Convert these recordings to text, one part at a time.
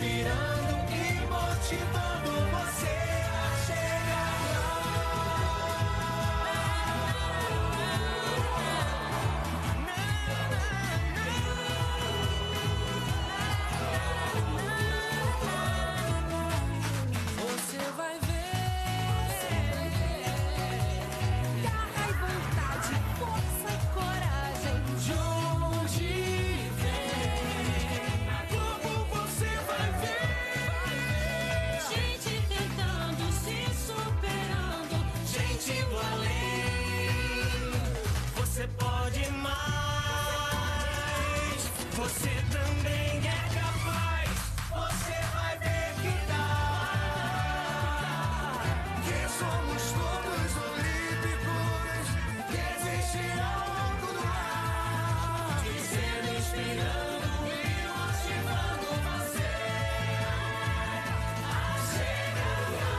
inspirando e motivando você a chegar lá. Você vai ver garra e vontade, força e coragem. De onde vem a Globo, você vai ver gente tentando, se superando, gente indo além. Você pode mais, você também é capaz. Você vai ver que dá, que somos todos olímpicos, que existe ao longo do ar, dizendo, inspirando e motivando você a chegar lá.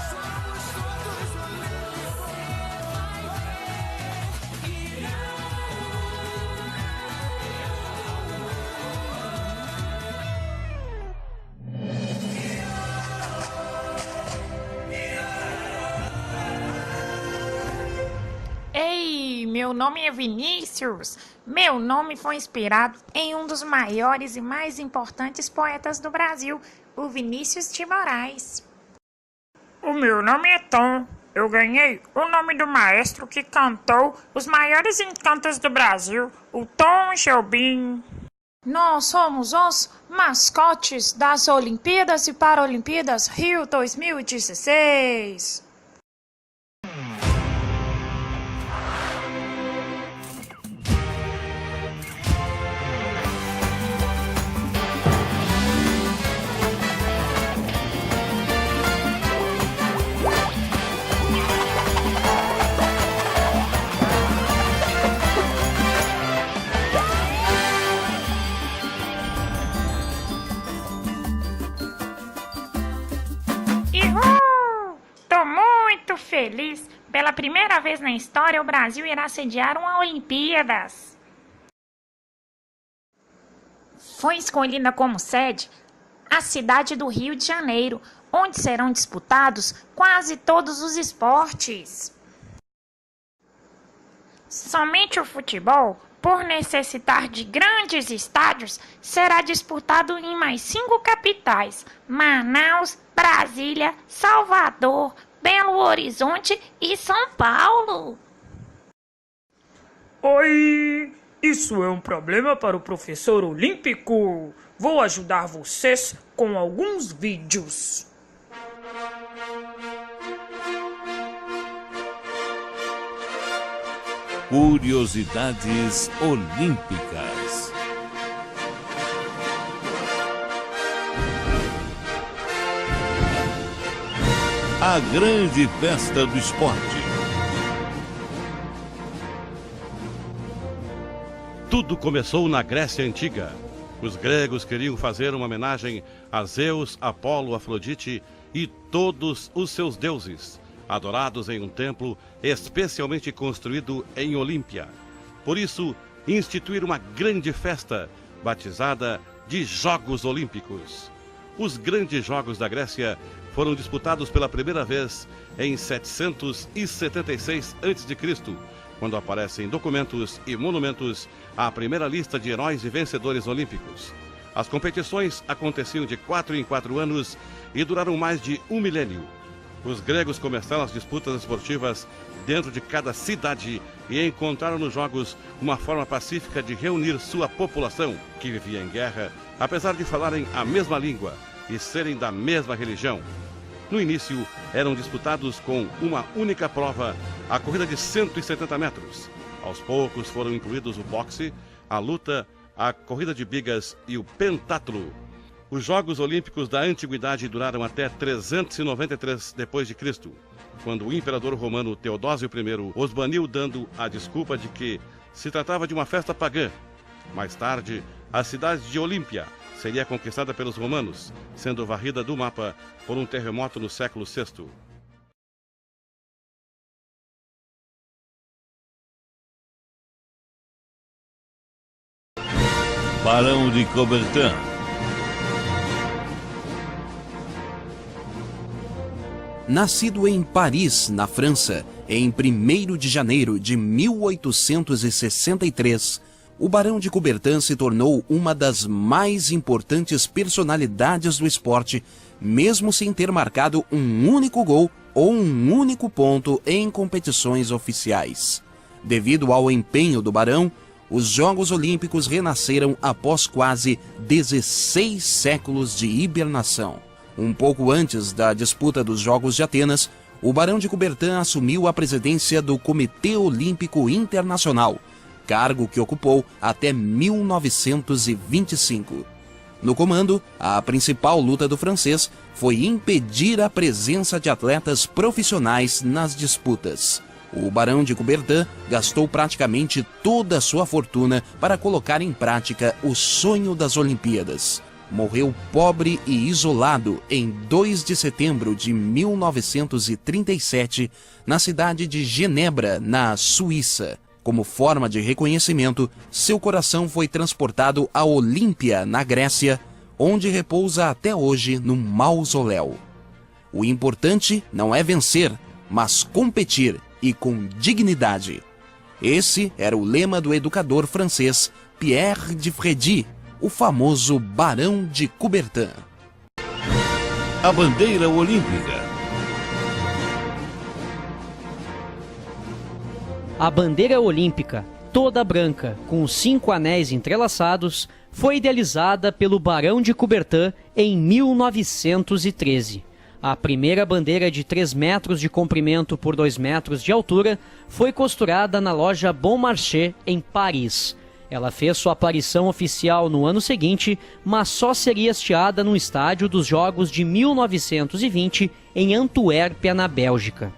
Somos todos olímpicos, Ei, meu nome é Vinícius. Meu nome foi inspirado em um dos maiores e mais importantes poetas do Brasil, o Vinícius de Moraes. O meu nome é Tom. Eu ganhei o nome do maestro que cantou os maiores encantos do Brasil, o Tom Jobim. Nós somos os mascotes das Olimpíadas e Paralimpíadas Rio 2016. Uhul! Tô muito feliz! Pela primeira vez na história, o Brasil irá sediar uma Olimpíadas. Foi escolhida como sede a cidade do Rio de Janeiro, onde serão disputados quase todos os esportes. Somente o futebol, por necessitar de grandes estádios, será disputado em mais 5 capitais: Manaus, Brasília, Salvador, Belo Horizonte e São Paulo. Oi, isso é um problema para o professor Olímpico. Vou ajudar vocês com alguns vídeos. Curiosidades Olímpicas. A grande festa do esporte. Tudo começou na Grécia Antiga. Os gregos queriam fazer uma homenagem a Zeus, Apolo, Afrodite e todos os seus deuses, adorados em um templo especialmente construído em Olímpia. Por isso, instituíram uma grande festa, batizada de Jogos Olímpicos. Os grandes Jogos da Grécia foram disputados pela primeira vez em 776 a.C., quando aparecem em documentos e monumentos a primeira lista de heróis e vencedores olímpicos. As competições aconteciam de 4 em 4 anos e duraram mais de um milênio. Os gregos começaram as disputas esportivas dentro de cada cidade e encontraram nos Jogos uma forma pacífica de reunir sua população, que vivia em guerra, apesar de falarem a mesma língua e serem da mesma religião. No início, eram disputados com uma única prova, a corrida de 170 metros. Aos poucos foram incluídos o boxe, a luta, a corrida de bigas e o pentatlo. Os Jogos Olímpicos da Antiguidade duraram até 393 d.C., quando o imperador romano Teodósio I os baniu, dando a desculpa de que se tratava de uma festa pagã. Mais tarde, a cidade de Olímpia seria conquistada pelos romanos, sendo varrida do mapa por um terremoto no século VI. Barão de Coubertin. Nascido em Paris, na França, em 1º de janeiro de 1863, o Barão de Coubertin se tornou uma das mais importantes personalidades do esporte, mesmo sem ter marcado um único gol ou um único ponto em competições oficiais. Devido ao empenho do Barão, os Jogos Olímpicos renasceram após quase 16 séculos de hibernação. Um pouco antes da disputa dos Jogos de Atenas, o Barão de Coubertin assumiu a presidência do Comitê Olímpico Internacional, cargo que ocupou até 1925. No comando, a principal luta do francês foi impedir a presença de atletas profissionais nas disputas. O Barão de Coubertin gastou praticamente toda a sua fortuna para colocar em prática o sonho das Olimpíadas. Morreu pobre e isolado em 2 de setembro de 1937, na cidade de Genebra, na Suíça. Como forma de reconhecimento, seu coração foi transportado a Olímpia, na Grécia, onde repousa até hoje num mausoléu. O importante não é vencer, mas competir e com dignidade. Esse era o lema do educador francês Pierre de Frédy, o famoso Barão de Coubertin. A bandeira olímpica. A bandeira olímpica, toda branca, com os 5 anéis entrelaçados, foi idealizada pelo Barão de Coubertin em 1913. A primeira bandeira de 3 metros de comprimento por 2 metros de altura foi costurada na loja Bon Marché, em Paris. Ela fez sua aparição oficial no ano seguinte, mas só seria hasteada no estádio dos Jogos de 1920, em Antuérpia, na Bélgica.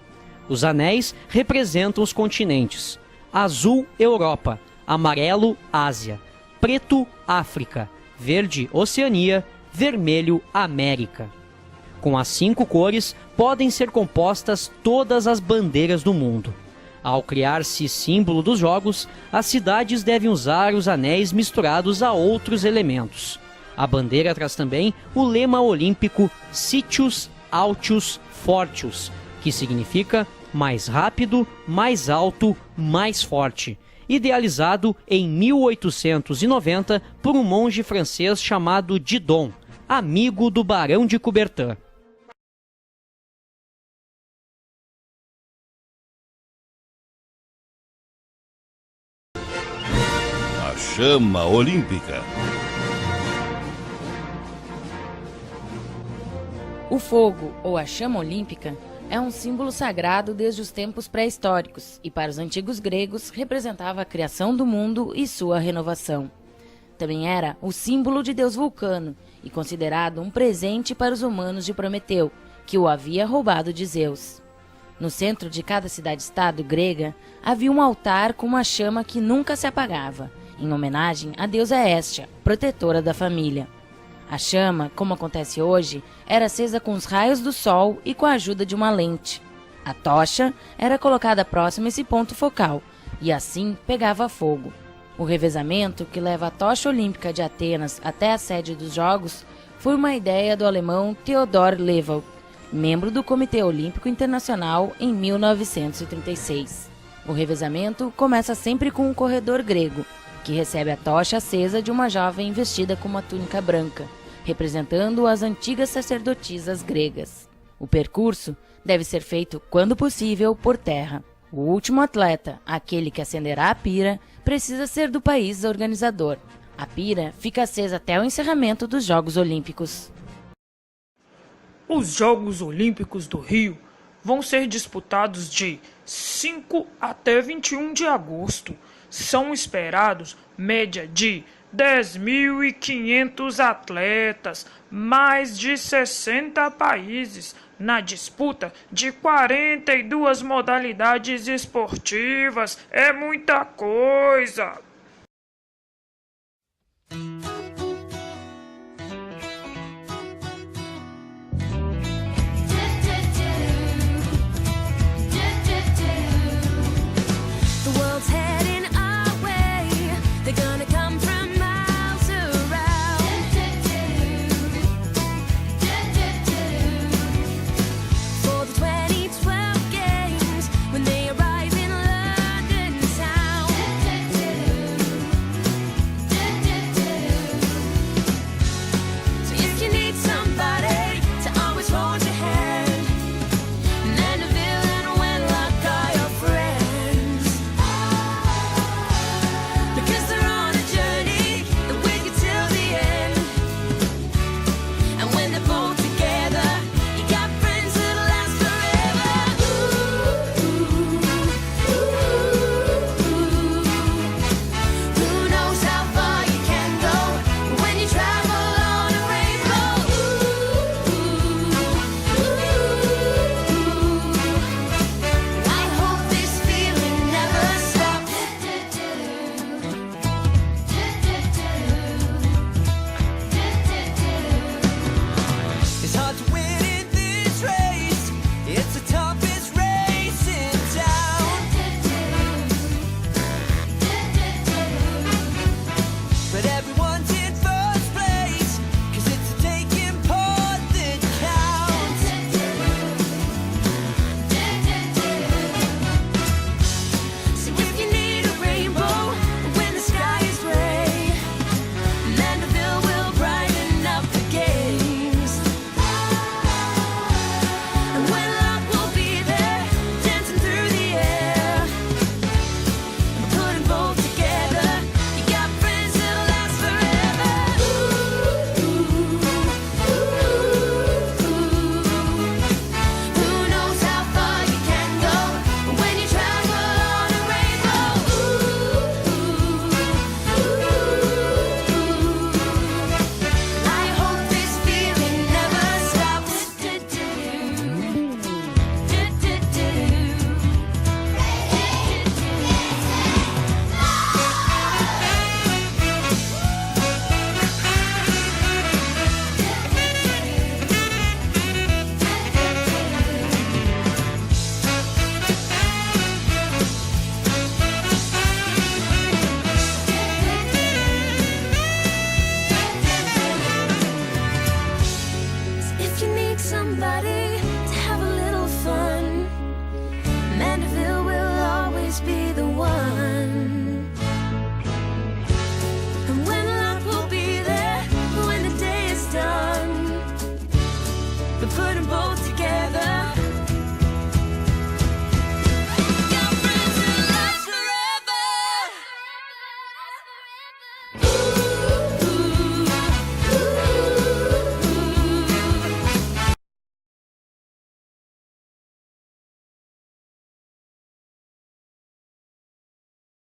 Os anéis representam os continentes: azul, Europa; amarelo, Ásia; preto, África; verde, Oceania; vermelho, América. Com as 5 cores, podem ser compostas todas as bandeiras do mundo. Ao criar-se símbolo dos Jogos, as cidades devem usar os anéis misturados a outros elementos. A bandeira traz também o lema olímpico Citius Altius Fortius, que significa mais rápido, mais alto, mais forte, idealizado em 1890 por um monge francês chamado Didon, amigo do Barão de Coubertin. A chama olímpica. O fogo, ou a chama olímpica, é um símbolo sagrado desde os tempos pré-históricos e, para os antigos gregos, representava a criação do mundo e sua renovação. Também era o símbolo de Deus Vulcano e considerado um presente para os humanos de Prometeu, que o havia roubado de Zeus. No centro de cada cidade-estado grega havia um altar com uma chama que nunca se apagava, em homenagem à deusa Hestia, protetora da família. A chama, como acontece hoje, era acesa com os raios do sol e com a ajuda de uma lente. A tocha era colocada próximo a esse ponto focal e assim pegava fogo. O revezamento que leva a tocha olímpica de Atenas até a sede dos Jogos foi uma ideia do alemão Theodor Lewald, membro do Comitê Olímpico Internacional em 1936. O revezamento começa sempre com um corredor grego, que recebe a tocha acesa de uma jovem vestida com uma túnica branca, representando as antigas sacerdotisas gregas. O percurso deve ser feito, quando possível, por terra. O último atleta, aquele que acenderá a pira, precisa ser do país organizador. A pira fica acesa até o encerramento dos Jogos Olímpicos. Os Jogos Olímpicos do Rio vão ser disputados de 5 até 21 de agosto. São esperados média de 10.500 atletas, mais de 60 países, na disputa de 42 modalidades esportivas. É muita coisa!